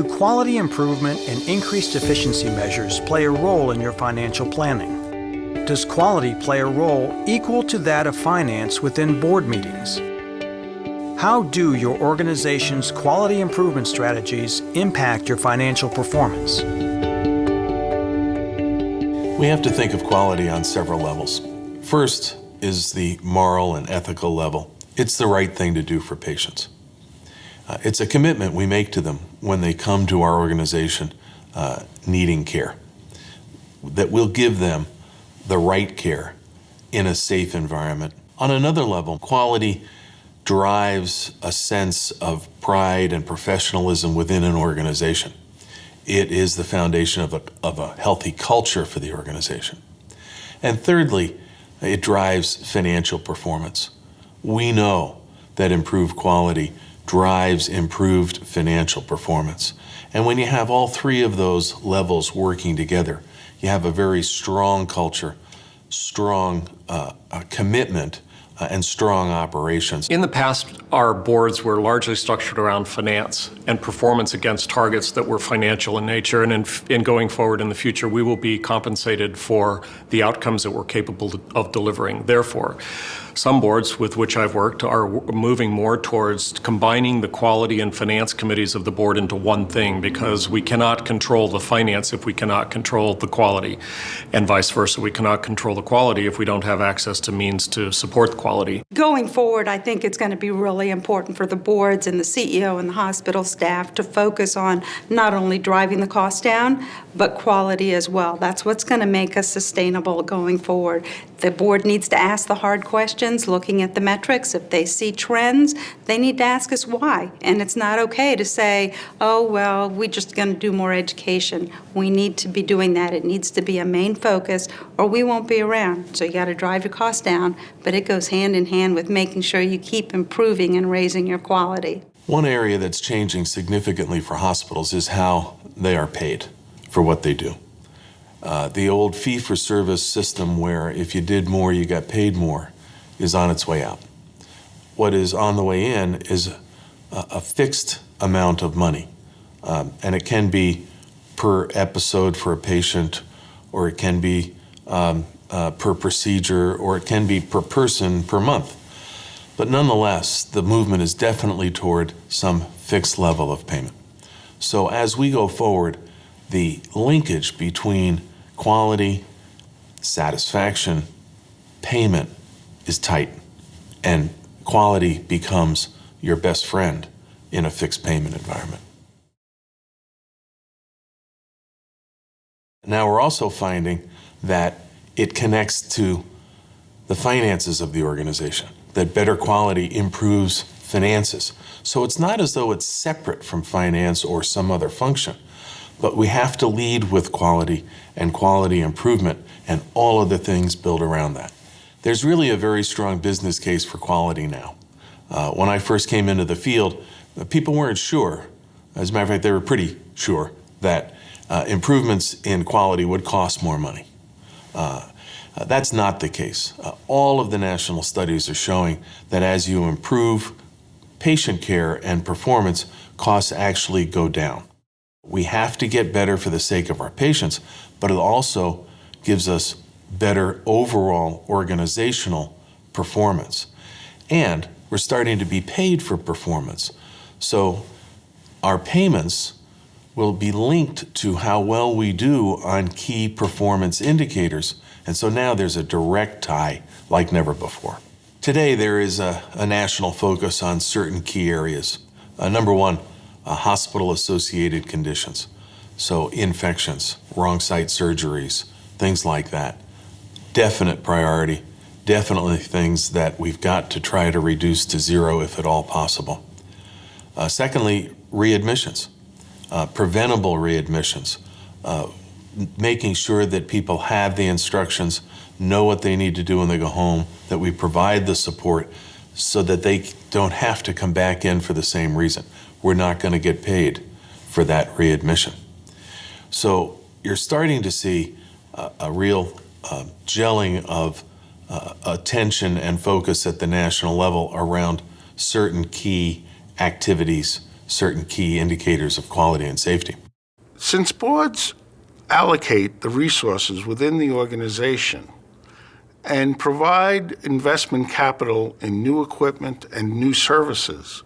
quality improvement and increased efficiency measures play a role in your financial planning? Does quality play a role equal to that of finance within board meetings? How do your organization's quality improvement strategies impact your financial performance? We have to think of quality on several levels. First is the moral and ethical level. It's the right thing to do for patients. It's a commitment we make to them when they come to our organization needing care, that we'll give them the right care in a safe environment. On another level, quality drives a sense of pride and professionalism within an organization. It is the foundation of a healthy culture for the organization. And thirdly, it drives financial performance. We know that improved quality drives improved financial performance. And when you have all three of those levels working together, you have a very strong culture, strong commitment, and strong operations. In the past, our boards were largely structured around finance and performance against targets that were financial in nature. And in going forward in the future, we will be compensated for the outcomes that we're capable of delivering. Therefore, some boards with which I've worked are moving more towards combining the quality and finance committees of the board into one thing, because we cannot control the finance if we cannot control the quality, and vice versa. We cannot control the quality if we don't have access to means to support the quality. Going forward, I think it's going to be really important for the boards and the CEO and the hospital staff to focus on not only driving the cost down, but quality as well. That's what's going to make us sustainable going forward. The board needs to ask the hard questions, looking at the metrics. If they see trends, they need to ask us why. And it's not okay to say, oh, well, we're just going to do more education. We need to be doing that. It needs to be a main focus, or we won't be around. So you got to drive your costs down, but it goes hand in hand with making sure you keep improving and raising your quality. One area that's changing significantly for hospitals is how they are paid for what they do. The old fee-for-service system where if you did more, you got paid more is on its way out. What is on the way in is a fixed amount of money. And it can be per episode for a patient, or it can be per procedure, or it can be per person per month. But nonetheless, the movement is definitely toward some fixed level of payment. So as we go forward, the linkage between quality, satisfaction, payment is tight, and quality becomes your best friend in a fixed payment environment. Now we're also finding that it connects to the finances of the organization, that better quality improves finances. So it's not as though it's separate from finance or some other function, but we have to lead with quality and quality improvement, and all of the things built around that. There's really a very strong business case for quality now. When I first came into the field, people weren't sure. As a matter of fact, they were pretty sure that improvements in quality would cost more money. That's not the case. All of the national studies are showing that as you improve patient care and performance, costs actually go down. We have to get better for the sake of our patients, but it also gives us better overall organizational performance. And we're starting to be paid for performance. So our payments will be linked to how well we do on key performance indicators. And so now there's a direct tie like never before. Today there is a national focus on certain key areas. Number one, hospital-associated conditions. So infections, wrong site surgeries, things like that. Definite priority, definitely things that we've got to try to reduce to zero if at all possible. Secondly, readmissions, preventable readmissions, making sure that people have the instructions, know what they need to do when they go home, that we provide the support so that they don't have to come back in for the same reason. We're not going to get paid for that readmission. So you're starting to see a real gelling of attention and focus at the national level around certain key activities certain key indicators of quality and safety. Since boards allocate the resources within the organization and provide investment capital in new equipment and new services,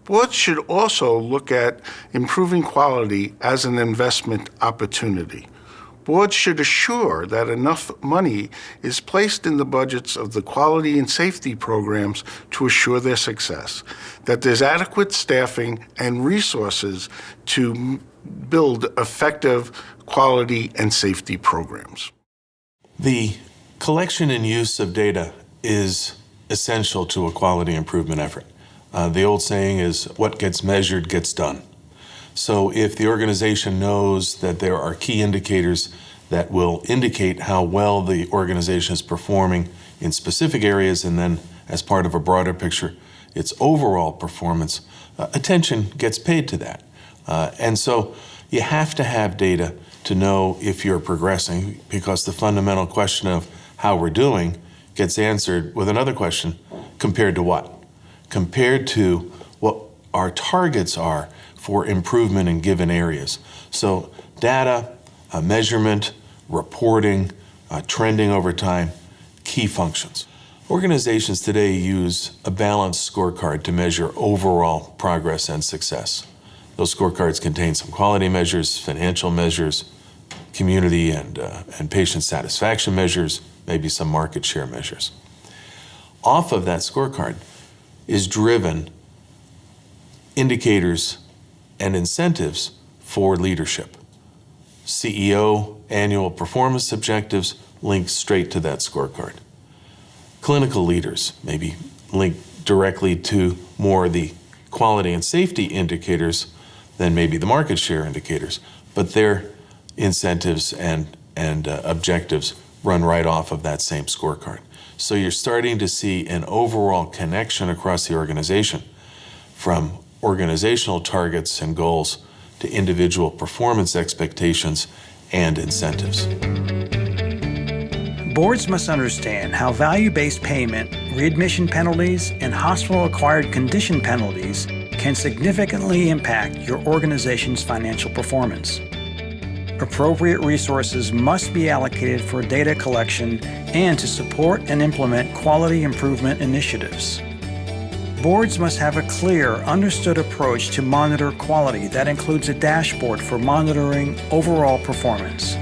boards should also look at improving quality as an investment opportunity. Boards should assure that enough money is placed in the budgets of the quality and safety programs to assure their success, that there's adequate staffing and resources to build effective quality and safety programs. The collection and use of data is essential to a quality improvement effort. The old saying is, what gets measured gets done. So if the organization knows that there are key indicators that will indicate how well the organization is performing in specific areas, and then as part of a broader picture, its overall performance, attention gets paid to that. And so you have to have data to know if you're progressing, because the fundamental question of how we're doing gets answered with another question: compared to what? Compared to what our targets are for improvement in given areas. So data, measurement, reporting, trending over time, key functions. Organizations today use a balanced scorecard to measure overall progress and success. Those scorecards contain some quality measures, financial measures, community and patient satisfaction measures, maybe some market share measures. Off of that scorecard is driven indicators and incentives for leadership. CEO annual performance objectives link straight to that scorecard. Clinical leaders maybe link directly to more the quality and safety indicators than maybe the market share indicators, but their incentives and objectives run right off of that same scorecard. So you're starting to see an overall connection across the organization, from organizational targets and goals to individual performance expectations and incentives. Boards must understand how value-based payment, readmission penalties, and hospital-acquired condition penalties can significantly impact your organization's financial performance. Appropriate resources must be allocated for data collection and to support and implement quality improvement initiatives. Boards must have a clear, understood approach to monitor quality that includes a dashboard for monitoring overall performance.